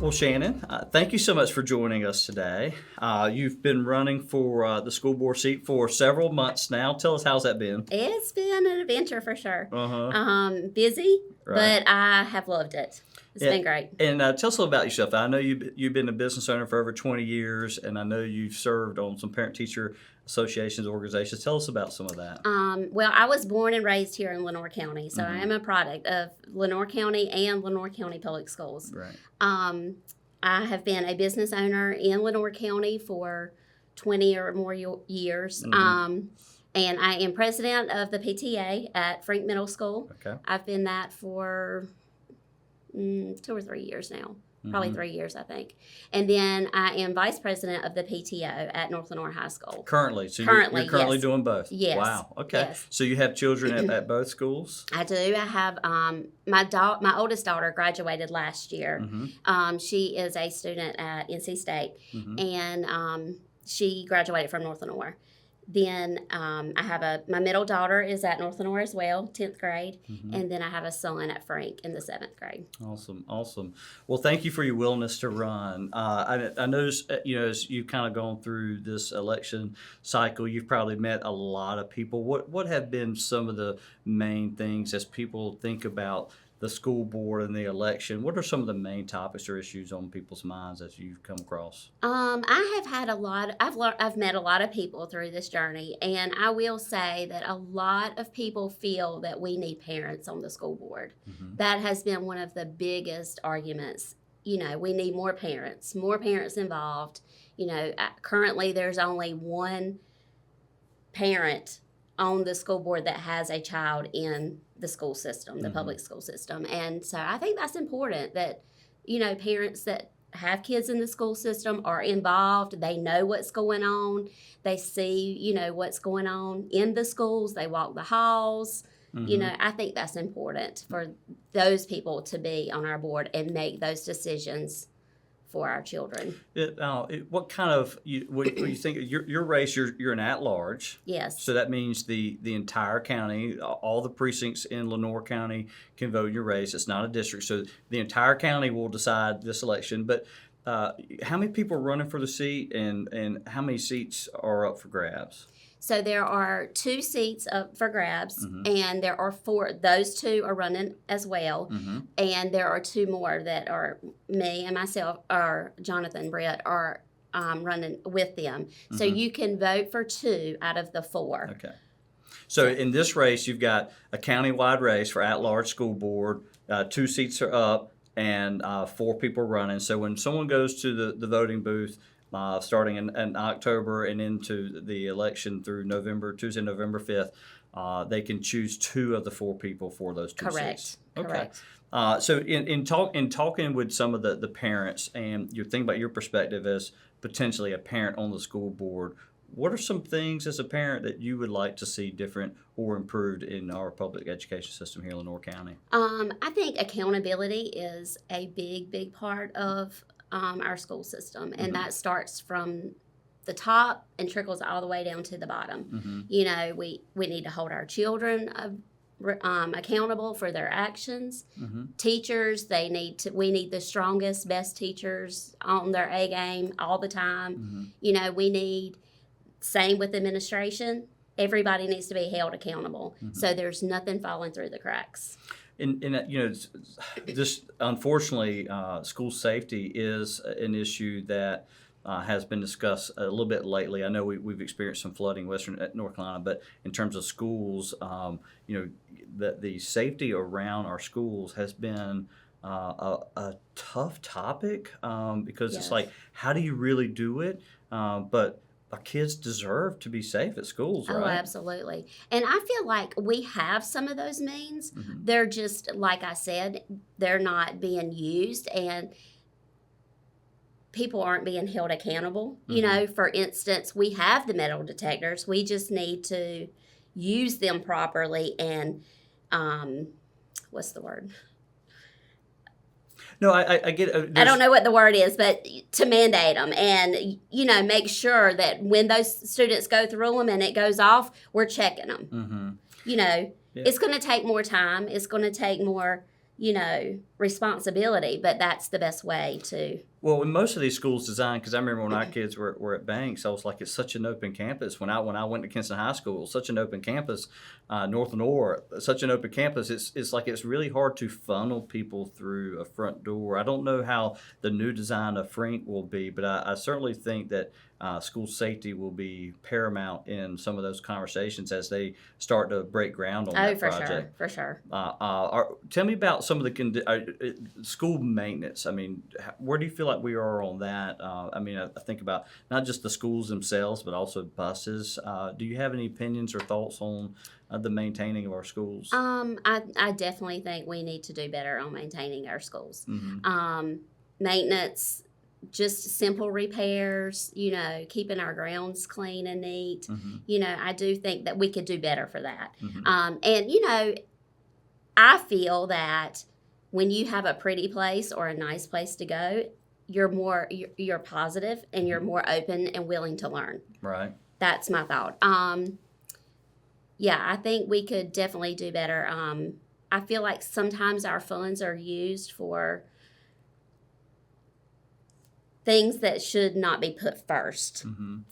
Well, Shannan, thank you so much for joining us today. You've been running for the school board seat for several months now. Tell us, how's that been? It's been an adventure for sure. Right. Busy, but I have loved it. It's been great. And tell us a little about yourself. I know you've been a business owner for over 20 years, and I know you've served on some parent-teacher associations, organizations. Tell us about some of that. Well, I was born and raised here in Lenoir County, so I am a product of Lenoir County and Lenoir County Public Schools. Right. I have been a business owner in Lenoir County for 20 or more years. And I am president of the PTA at Frank Middle School. Okay. I've been that for 2 or 3 years now. Probably 3 years, I think. And then I am vice president of the PTO at North Lenoir High School. Currently? So you're currently yes. doing both? Yes. Wow. Okay. Yes. So you have children at both schools? I do. I have my oldest daughter graduated last year. She is a student at NC State, and she graduated from North Lenoir. Then I have my middle daughter is at North Lenoir as well, 10th grade, and then I have a son at Frank in the 7th grade. Awesome. Well, thank you for your willingness to run. I noticed, as you've kind of gone through this election cycle, you've probably met a lot of people. What have been some of the main things as people think about the school board and the election? What are some of the main topics or issues on people's minds as you've come across? I have had I've met a lot of people through this journey, and I will say that a lot of people feel that we need parents on the school board. That has been one of the biggest arguments. We need more parents involved. Currently there's only one parent on the school board that has a child in the school system, the public school system. And so I think that's important that, parents that have kids in the school system are involved. They know what's going on. They see, what's going on in the schools. They walk the halls. I think that's important for those people to be on our board and make those decisions for our children. What kind of what do you think? Your race, you're an at-large. Yes. So that means the entire county, all the precincts in Lenoir County can vote in your race. It's not a district, so the entire county will decide this election. But how many people are running for the seat, and how many seats are up for grabs? So there are 2 seats up for grabs, and there are 4. Those 2 are running as well, and there are 2 more that are me and myself, or Jonathan Britt, are running with them. So you can vote for 2 out of the 4. Okay. So in this race, you've got a county-wide race for at-large school board. 2 seats are up, and 4 people running. So when someone goes to the voting booth, starting in October and into the election through Tuesday, November 5th, they can choose 2 of the 4 people for those 2 seats. Correct. So in talking with some of the parents, and you think about your perspective as potentially a parent on the school board, what are some things as a parent that you would like to see different or improved in our public education system here in Lenoir County? I think accountability is a big part of our school system, and that starts from the top and trickles all the way down to the bottom. We need to hold our children accountable for their actions. Teachers, we need the strongest, best teachers on their A game all the time. We need, same with administration, everybody needs to be held accountable, so there's nothing falling through the cracks. And this unfortunately, school safety is an issue that has been discussed a little bit lately. I know we've experienced some flooding in North Carolina, but in terms of schools, the safety around our schools has been a tough topic because it's like, how do you really do it? But our kids deserve to be safe at schools, right? Oh, absolutely. And I feel like we have some of those means. They're just, like I said, they're not being used, and people aren't being held accountable. For instance, we have the metal detectors. We just need to use them properly and, what's the word? No, I get it. I don't know what the word is, but to mandate them and, make sure that when those students go through them and it goes off, we're checking them. It's going to take more time. It's going to take more responsibility, but that's the best way to. Well, in most of these schools designed, because I remember when our kids were at Banks, I was like, it's such an open campus. When I went to Kinston High School, it was such an open campus. North Lenoir, such an open campus. It's like it's really hard to funnel people through a front door. I don't know how the new design of Frink will be, but I certainly think that school safety will be paramount in some of those conversations as they start to break ground on that project. For sure. Tell me about some of the school maintenance. I mean, where do you feel like we are on that? I think about not just the schools themselves, but also buses. Do you have any opinions or thoughts on the maintaining of our schools? I definitely think we need to do better on maintaining our schools. Maintenance, just simple repairs, keeping our grounds clean and neat. I do think that we could do better for that. And, I feel that when you have a pretty place or a nice place to go, you're positive and you're more open and willing to learn. Right. That's my thought. I think we could definitely do better. I feel like sometimes our funds are used for things that should not be put first,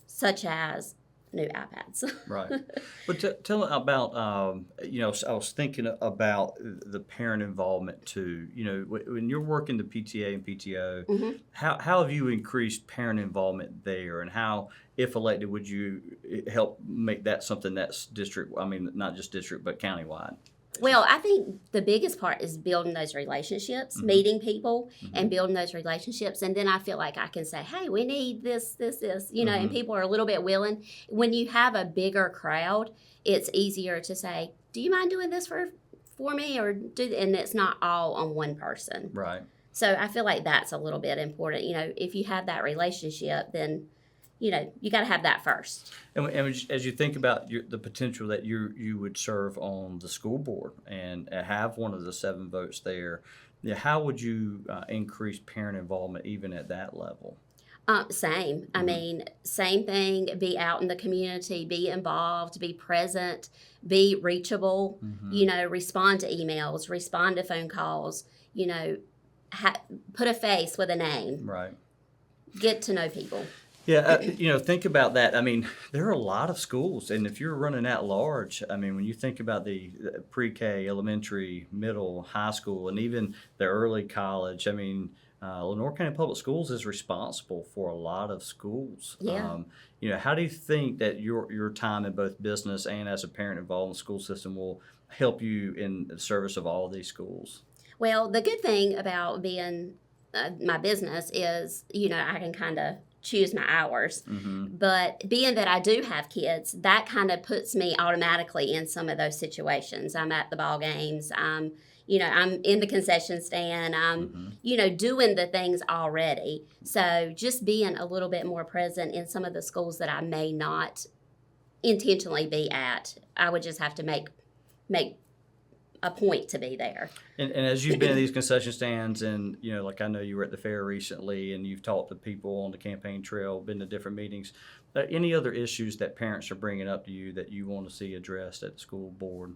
such as new iPads. Right. But tell about, I was thinking about the parent involvement too. When you're working the PTA and PTO, how have you increased parent involvement there, and how, if elected, would you help make that something that's district, not just district, but countywide? Well, I think the biggest part is building those relationships, meeting people and building those relationships. And then I feel like I can say, hey, we need this, and people are a little bit willing. When you have a bigger crowd, it's easier to say, do you mind doing this for me? And it's not all on one person. Right. So I feel like that's a little bit important. If you have that relationship, then you got to have that first. And as you think about the potential that you would serve on the school board and have one of the 7 votes there, how would you increase parent involvement even at that level? Same. Same thing. Be out in the community, be involved, be present, be reachable, respond to emails, respond to phone calls, put a face with a name. Right. Get to know people. Yeah, think about that. There are a lot of schools, and if you're running at large, when you think about the pre-K, elementary, middle, high school, and even the early college, Lenoir County Public Schools is responsible for a lot of schools. Yeah. How do you think that your time in both business and as a parent involved in the school system will help you in the service of all of these schools? Well, the good thing about being my business is, I can kind of choose my hours. But being that I do have kids, that kind of puts me automatically in some of those situations. I'm at the ball games. I'm in the concession stand. I'm, doing the things already. So just being a little bit more present in some of the schools that I may not intentionally be at, I would just have to make a point to be there. And as you've been in these concession stands, and like I know you were at the fair recently, and you've talked to people on the campaign trail, been to different meetings. Any other issues that parents are bringing up to you that you want to see addressed at the school board?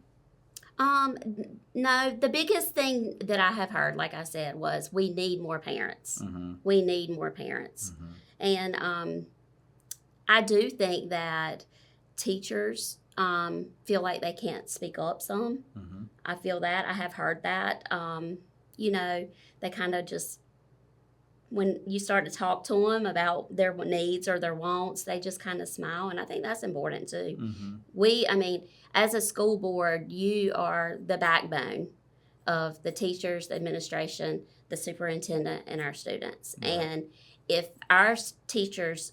No, the biggest thing that I have heard, like I said, was we need more parents. We need more parents. And I do think that teachers feel like they can't speak up some. I feel that. I have heard that. They kind of just, when you start to talk to them about their needs or their wants, they just kind of smile, and I think that's important too. As a school board, you are the backbone of the teachers, the administration, the superintendent, and our students. Right. And if our teachers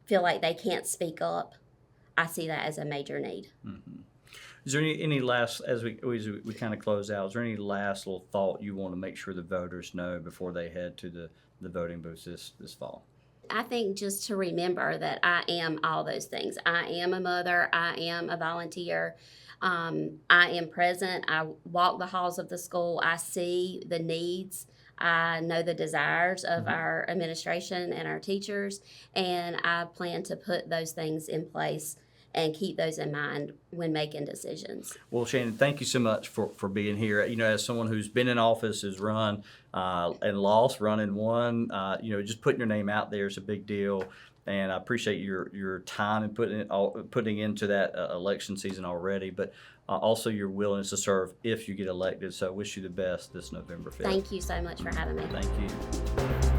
feel like they can't speak up, I see that as a major need. Is there any last, as we kind of close out, is there any last little thought you want to make sure the voters know before they head to the voting booths this fall? I think just to remember that I am all those things. I am a mother. I am a volunteer. I am present. I walk the halls of the school. I see the needs. I know the desires of our administration and our teachers, and I plan to put those things in place and keep those in mind when making decisions. Well, Shannan, thank you so much for being here. As someone who's been in office, has run and lost, run and won, just putting your name out there is a big deal. And I appreciate your time and putting into that election season already, but also your willingness to serve if you get elected. So I wish you the best this November 5th. Thank you so much for having me. Thank you.